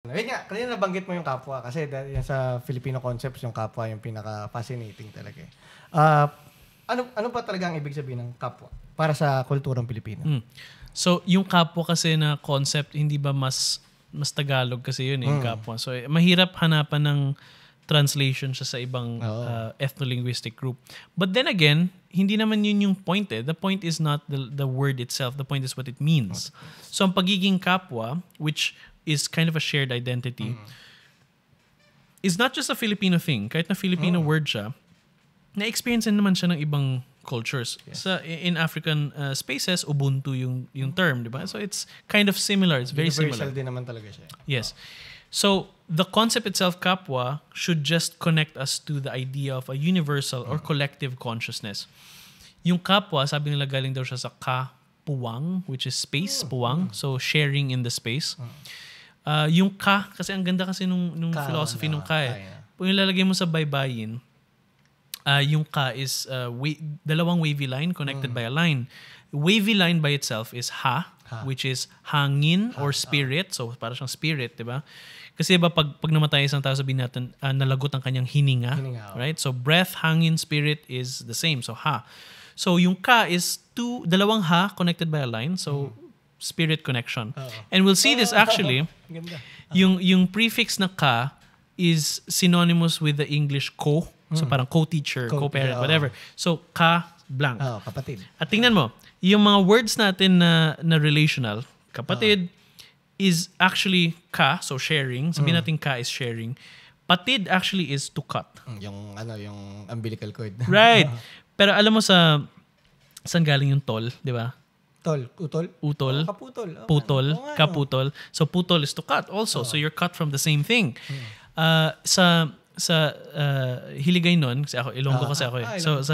Ayun nga, kanina nabanggit mo yung kapwa kasi yan sa Filipino concepts, yung kapwa yung pinaka-fascinating talaga. Ano pa talaga ang ibig sabihin ng kapwa para sa kulturang Pilipino? So, yung kapwa kasi na concept, hindi ba mas Tagalog kasi yun yung kapwa. So, mahirap hanapan ng translation siya sa ibang ethno-linguistic group. But then again, hindi naman yun yung point eh. The point is not the word itself. The point is what it means. So, ang pagiging kapwa, which is kind of a shared identity, is not just a Filipino thing. Kahit na Filipino word siya, na-experience naman siya ng ibang cultures. Yes. In African spaces, Ubuntu yung term, di ba? So it's kind of similar. It's very Universal similar. Din naman talaga siya. Yes. So the concept itself, kapwa, should just connect us to the idea of a universal or collective consciousness. Yung kapwa, sabi nila galing daw siya sa kapuwang, which is space, puwang. So sharing in the space. Yung ka, kasi ang ganda kasi nung philosophy nung ka eh. Kung ilalagay mo sa baybayin, yung ka is dalawang wavy line connected by a line. Wavy line by itself is ha, which is hangin or spirit. So, para siyang spirit, di ba? Kasi diba, pag namatay isang tao, sabihin natin, nalagot ang kanyang hininga. Right? So, breath, hangin, spirit is the same. So, ha. So, yung ka is dalawang ha connected by a line. So, spirit connection. And we'll see this actually. Yung prefix na ka is synonymous with the English ko. So parang co-teacher, co-parent, whatever. So ka blank. Kapatid. At tingnan mo, yung mga words natin na relational, kapatid is actually ka, so sharing. Sabihin natin ka is sharing. Patid actually is to cut. Yung umbilical cord. Right. Pero alam mo saan galing yung tol, di ba? Utol. Kaputol. Kaputol. So putol is to cut also. So you're cut from the same thing. Sa Hiligay nun, kasi ako, Ilonggo kasi ako eh. So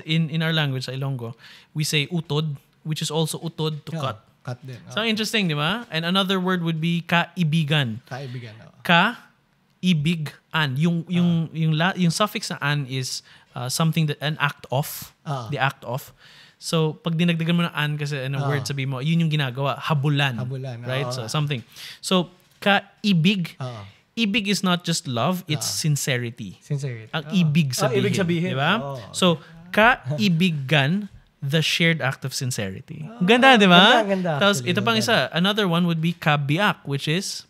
in our language, sa Ilonggo, we say utod, which is also utod to cut. Cut din. So interesting, di ba? And another word would be kaibigan. Ka-ibig-an. Yung suffix na an is something that an act of. The act of. So, pag dinagdagan mo ng an kasi word, sabi mo, yun yung ginagawa. Habulan. Right? So, something. So, ka-ibig. Ibig is not just love, it's sincerity. Ang ibig sabihin. Diba? So, ka-ibigan, the shared act of sincerity. Ganda, di ba? Ganda. Tapos, ito pang isa. Another one would be ka-biak, which is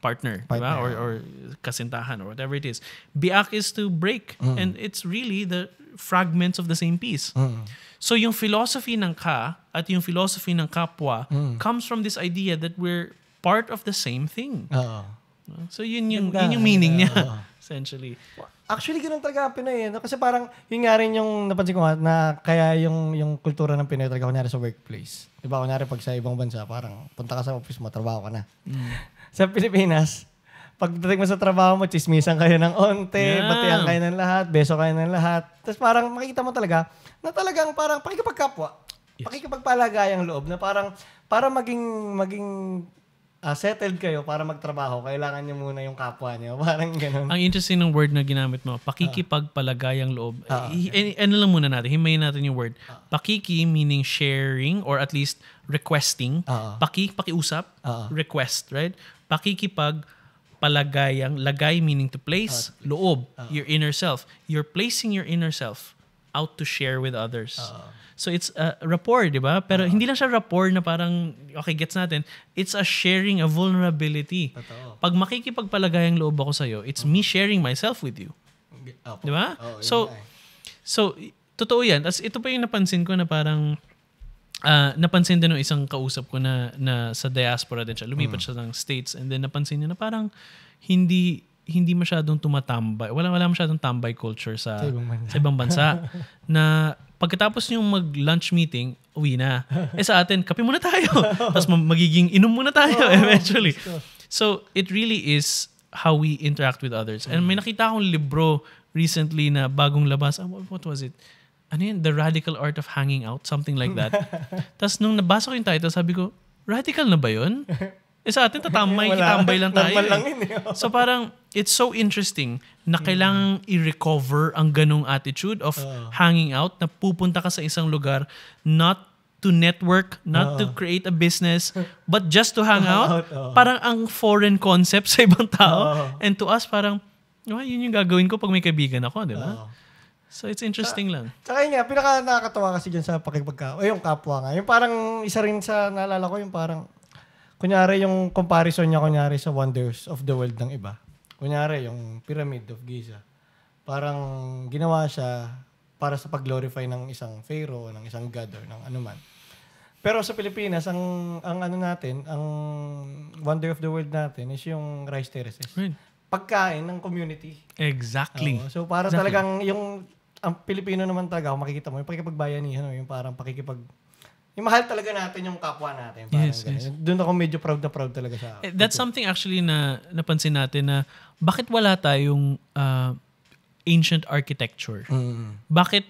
partner. Diba? Or kasintahan or whatever it is. Biak is to break. And it's really the fragments of the same piece. So yung philosophy ng ka at yung philosophy ng kapwa comes from this idea that we're part of the same thing. So yun yung meaning niya essentially. Actually, ganoon talaga ang Pinoy. No? Kasi parang yun nga rin yung napansin ko nga na kaya yung kultura ng Pinoy talaga kunyari sa workplace. Diba kunyari pag sa ibang bansa, parang punta ka sa office mo, trabaho ka na. Sa Pilipinas, pagdating mo sa trabaho mo, chismisan kayo ng onte, batian kayo ng lahat, beso kayo ng lahat. Tapos parang makikita mo talaga na talagang parang pakikipagkapwa. Yes. Pakikipagpalagayang loob na parang para maging settled kayo para magtrabaho, kailangan nyo muna yung kapwa nyo. Parang ganun. Ang interesting ng word na ginamit mo, pakikipagpalagayang loob. Ano lang muna natin, himayin natin yung word. Pakiki meaning sharing or at least requesting. Pakiusap, request, right? Pakikipagpalagayang, lagay meaning to place, loob, your inner self. You're placing your inner self out to share with others. So it's a rapport, di ba? Pero hindi lang siya rapport na parang, okay, gets natin. It's a sharing, a vulnerability. Pag makikipagpalagayang loob ako sa'yo, it's me sharing myself with you. Di ba? So, totoo yan. Tapos ito pa yung napansin ko na parang, napansin din ng isang kausap ko na sa diaspora din siya. Lumipat siya ng States and then napansin niya na parang hindi masyadong tumatambay. Wala masyadong tambay culture sa ibang bansa. Na pagkatapos yung mag-lunch meeting, uwi na. Sa atin, kape muna tayo. Tapos magiging inom muna tayo eventually. So, it really is how we interact with others. And may nakita akong libro recently na bagong labas. What was it? Ano yun? The Radical Art of Hanging Out? Something like that. Tapos nung nabasa ko yung title, sabi ko, radical na ba yun? Sa atin, kitambay lang tayo. So parang, it's so interesting na kailangang i-recover ang ganong attitude of hanging out, na pupunta ka sa isang lugar not to network, not to create a business, but just to hang out. Parang ang foreign concept sa ibang tao. And to us, parang, yun yung gagawin ko pag may kaibigan ako, di ba? So it's interesting lang. Tsaka yun nga, pinaka nakakatawa kasi dyan sa yung kapwa nga. Yung parang isa rin sa naalala ko, yung parang, kunyari yung comparison niya kunyari sa Wonders of the World ng iba. Kunyari yung Pyramid of Giza. Parang ginawa siya para sa pag-glorify ng isang pharaoh, ng isang god or ng anuman. Pero sa Pilipinas, ang ano natin, ang Wonder of the World natin is yung rice terraces. Right. Pagkain ng community. Exactly. So para talagang ang Pilipino naman talaga, makikita mo, yung pakikipagbayanihan, yung parang yung mahal talaga natin yung kapwa natin. Yes. Doon ako medyo proud talaga sa... That's something actually na napansin natin na bakit wala tayong ancient architecture? Bakit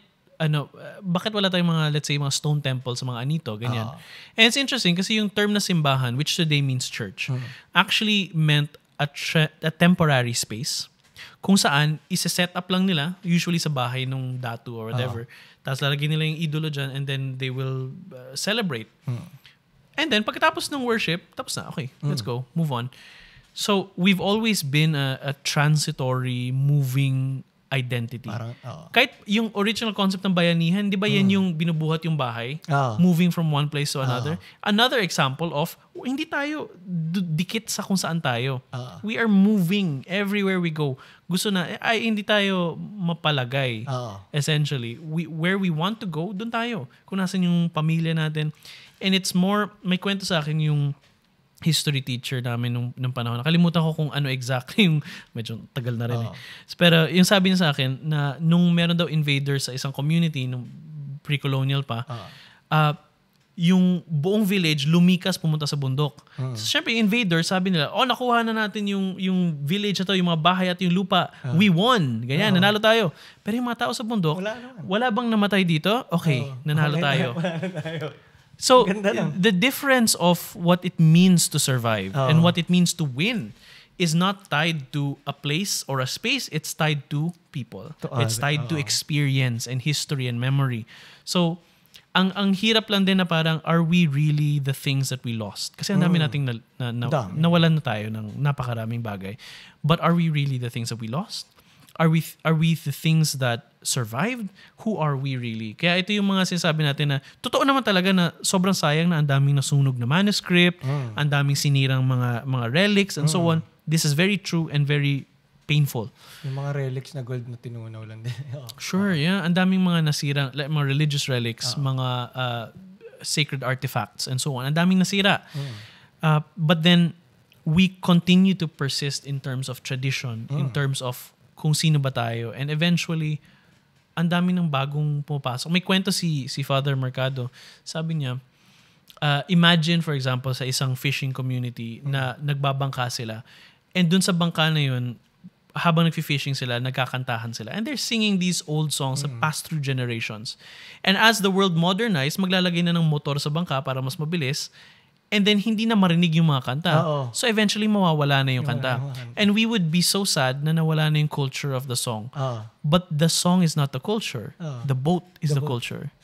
wala tayong mga, let's say, mga stone temples sa mga anito, ganyan. And it's interesting kasi yung term na simbahan, which today means church, actually meant a temporary space kung saan isa-set up lang nila, usually sa bahay nung datu or whatever. Tapos lalagyan nila yung idolo dyan and then they will celebrate. And then pagkatapos ng worship, tapos na, okay, let's go, move on. So we've always been a transitory, moving identity. Kahit yung original concept ng bayanihan, di ba yan yung binubuhat yung bahay? Moving from one place to another. Another example of, hindi tayo dikit sa kung saan tayo. We are moving everywhere we go. Gusto na, hindi tayo mapalagay. Essentially. Where we want to go, dun tayo. Kung nasan yung pamilya natin. And it's more, may kwento sa akin yung history teacher namin nung panahon. Nakalimutan ko kung ano exactly yung, medyo tagal na rin Pero yung sabi niya sa akin na nung meron daw invaders sa isang community, nung pre-colonial pa, yung buong village lumikas pumunta sa bundok. So syempre invaders, sabi nila, nakuha na natin yung village na to, yung mga bahay at yung lupa. We won. Ganyan, nanalo tayo. Pero yung mga tao sa bundok, wala bang namatay dito? Okay, nanalo tayo. So, the difference of what it means to survive and what it means to win is not tied to a place or a space. It's tied to people. It's tied to experience and history and memory. So, ang hirap lang din na parang, are we really the things that we lost? Kasi ang dami nating nawalan na tayo ng napakaraming bagay. But are we really the things that we lost? Are we the things that survived? Who are we really? Kaya ito yung mga sinasabi natin na totoo naman talaga na sobrang sayang na ang daming nasunog na manuscript, ang daming sinirang mga relics and so on. This is very true and very painful. Yung mga relics na gold na tinunaw lang din. Sure, yeah. Ang daming mga nasirang, like, mga religious relics, mga sacred artifacts and so on. Ang daming nasira. But then, we continue to persist in terms of tradition, in terms of kung sino ba tayo. And eventually, ang dami ng bagong pumapasok. May kwento si Father Mercado. Sabi niya, imagine for example sa isang fishing community na nagbabangka sila. And dun sa bangka na yun, habang nagfi-fishing sila, nagkakantahan sila. And they're singing these old songs that passed through generations. And as the world modernized, maglalagay na ng motor sa bangka para mas mabilis. And then, hindi na marinig yung mga kanta. So, eventually, mawawala na yung kanta. And we would be so sad na nawala na yung culture of the song. But the song is not the culture. The boat is the culture.